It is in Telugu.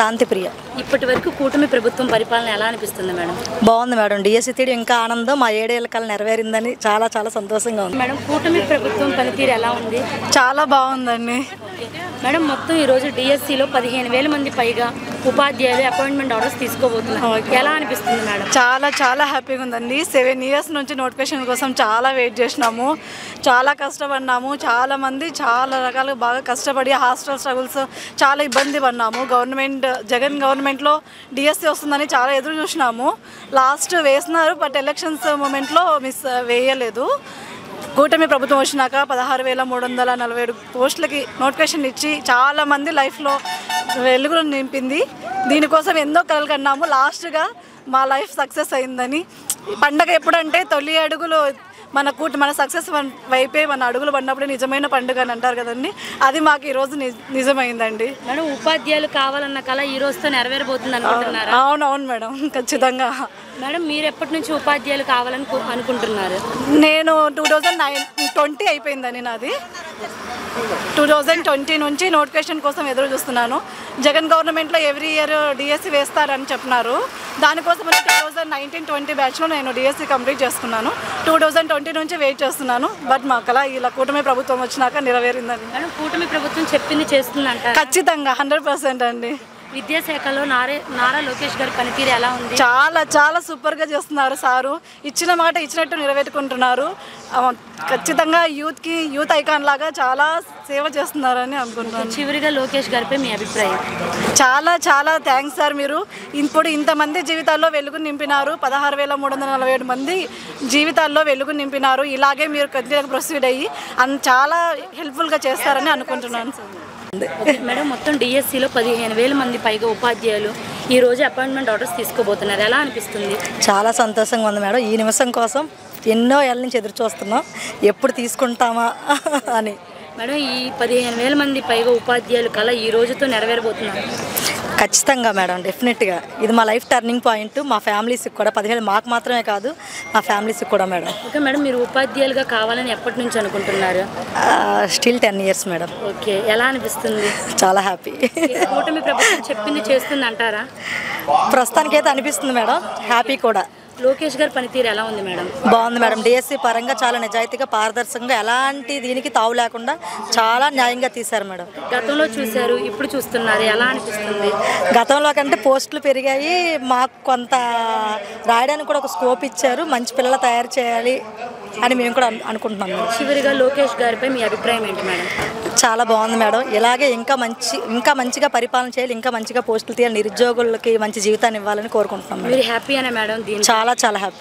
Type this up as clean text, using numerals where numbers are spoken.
శాంతి ప్రియ. ఇప్పటి వరకు కూటమి ప్రభుత్వం పరిపాలన ఎలా అనిపిస్తుంది మేడం? బాగుంది మేడం. డిఎస్సి తీడి ఇంకా ఆనందం. మా 7 ఏళ్ల కాలం నెరవేరిందని చాలా చాలా సంతోషంగా ఉంది మేడం. కూటమి ప్రభుత్వం పనితీరు ఎలా ఉంది? చాలా బాగుందండి మేడం. మొత్తం ఈరోజు డిఎస్సిలో 15,000 మంది పైగా ఉపాధ్యాయులు అపాయింట్మెంట్ ఆర్డర్స్ తీసుకోబోతున్నారు. ఎలా అనిపిస్తుంది మేడం? చాలా చాలా హ్యాపీగా ఉందండి. 7 ఇయర్స్ నుంచి నోటిఫికేషన్ కోసం చాలా వెయిట్ చేసినాము, చాలా కష్టపడినాము. చాలా మంది చాలా రకాలుగా బాగా కష్టపడి హాస్టల్ స్ట్రగుల్స్ చాలా ఇబ్బంది పడినాము. జగన్ గవర్నమెంట్లో డిఎస్సి వస్తుందని చాలా ఎదురు చూసినాము. లాస్ట్ వేసినారు, బట్ ఎలక్షన్స్ మూమెంట్లో వేయలేదు. కూటమి ప్రభుత్వం వచ్చినాక 16,347 పోస్టులకి నోటిఫికేషన్ ఇచ్చి చాలామంది లైఫ్లో వెలుగులు నింపింది. దీనికోసం ఎన్నో కలలు కన్నాము. లాస్ట్గా మా లైఫ్ సక్సెస్ అయిందని. పండగ ఎప్పుడంటే తొలి అడుగులు మన సక్సెస్ వైపే మన అడుగులు పడినప్పుడే నిజమైన పండుగ అని అంటారు కదండి. అది మాకు ఈరోజు నిజమైందండి మేడం. ఉపాధ్యాయులు కావాలన్న కళ ఈ రోజుతో నెరవేరబోతుంది అనుకుంటున్నారు? అవునవును మేడం, ఖచ్చితంగా. మేడం, మీరు ఎప్పటి నుంచి ఉపాధ్యాయులు కావాలని అనుకుంటున్నారు? నేను 2020 అయిపోయిందని నాది. 2020 నుంచి నోటిఫికేషన్ కోసం ఎదురు చూస్తున్నాను. జగన్ గవర్నమెంట్లో ఎవ్రీ ఇయర్ డిఎస్సి వేస్తారని చెప్పినారు. దానికోసం 2019-20 బ్యాచ్లో నేను డిఎస్సి కంప్లీట్ చేసుకున్నాను. 2020 నుంచి వెయిట్ చేస్తున్నాను. బట్ మా కళ ఇలా కూటమి ప్రభుత్వం వచ్చినాక నెరవేరిందని. మేడం, కూటమి ప్రభుత్వం చెప్పింది చేస్తుందంట? ఖచ్చితంగా 100% అండి. విద్యాశాఖలో నారా లోకేష్ గారి పనితీరు ఎలా ఉంది? చాలా చాలా సూపర్గా చేస్తున్నారు సారు. ఇచ్చిన మాట ఇచ్చినట్టు నెరవేర్చుకుంటున్నారు. ఖచ్చితంగా యూత్ ఐకాన్ లాగా చాలా సేవ చేస్తున్నారని అనుకుంటున్నాను. చివరిగా లోకేష్ గారిపై మీ అభిప్రాయం? చాలా చాలా థ్యాంక్స్ సార్. మీరు ఇప్పుడు ఇంతమంది జీవితాల్లో వెలుగు నింపినారు. 16,347 మంది జీవితాల్లో వెలుగు నింపినారు. ఇలాగే మీరు కంటిన్యూగా ప్రొసీడ్ అయ్యి చాలా హెల్ప్ఫుల్గా చేస్తారని అనుకుంటున్నాను సార్. మేడం, మొత్తం డిఎస్సిలో 15,000 మంది పైగా ఉపాధ్యాయులు ఈ రోజు అపాయింట్మెంట్ ఆర్డర్స్ తీసుకోబోతున్నారు. ఎలా అనిపిస్తుంది? చాలా సంతోషంగా ఉంది మేడం. ఈ నిమిషం కోసం ఎన్నో ఏళ్ళ నుంచి ఎదురు చూస్తున్నాం, ఎప్పుడు తీసుకుంటామా అని. మేడం, ఈ 15,000 మంది పైగా ఉపాధ్యాయులు కళ ఈ రోజుతో నెరవేరబోతున్నారు? ఖచ్చితంగా మేడం, డెఫినెట్గా. ఇది మా లైఫ్ టర్నింగ్ పాయింట్. మా ఫ్యామిలీస్కి కూడా 15 మాకు మాత్రమే కాదు, మా ఫ్యామిలీస్కి కూడా మేడం. ఓకే మేడం, మీరు ఉపాధ్యాయులుగా కావాలని ఎప్పటి నుంచి అనుకుంటున్నారు? Still 10 years madam. ఓకే, ఎలా అనిపిస్తుంది? చాలా హ్యాపీ. కూటమి ప్రభుత్వం చెప్పింది చేస్తుంది అంటారా? ప్రస్తుతానికైతే అనిపిస్తుంది మేడం. హ్యాపీ కూడా. లోకేష్ గారి పనితీరు ఎలా ఉంది మేడం? బాగుంది మేడం. డిఎస్సి పరంగా చాలా నిజాయితీగా, పారదర్శకంగా, ఎలాంటి దీనికి తావు లేకుండా చాలా న్యాయంగా తీశారు మేడం. గతంలో చూశారు, ఇప్పుడు చూస్తున్నారు, ఎలా అనిపిస్తుంది? గతంలో కంటే పోస్టులు పెరిగాయి. మాకు కొంత రాయడానికి కూడా ఒక స్కోప్ ఇచ్చారు. మంచి పిల్లలు తయారు చేయాలి అని మేము కూడా అనుకుంటున్నాం మేడం. చివరిగా లోకేష్ గారిపై మీ అభిప్రాయం ఏంటి మేడం? చాలా బాగుంది మేడం. ఇలాగే ఇంకా మంచిగా పరిపాలన చేయాలి, ఇంకా మంచిగా పోస్టులు తీయాలి, నిరుద్యోగులకి మంచి జీవితాన్ని ఇవ్వాలని కోరుకుంటున్నాం. మీరు హ్యాపీ అనే మేడం? చాలా చాలా హ్యాపీ.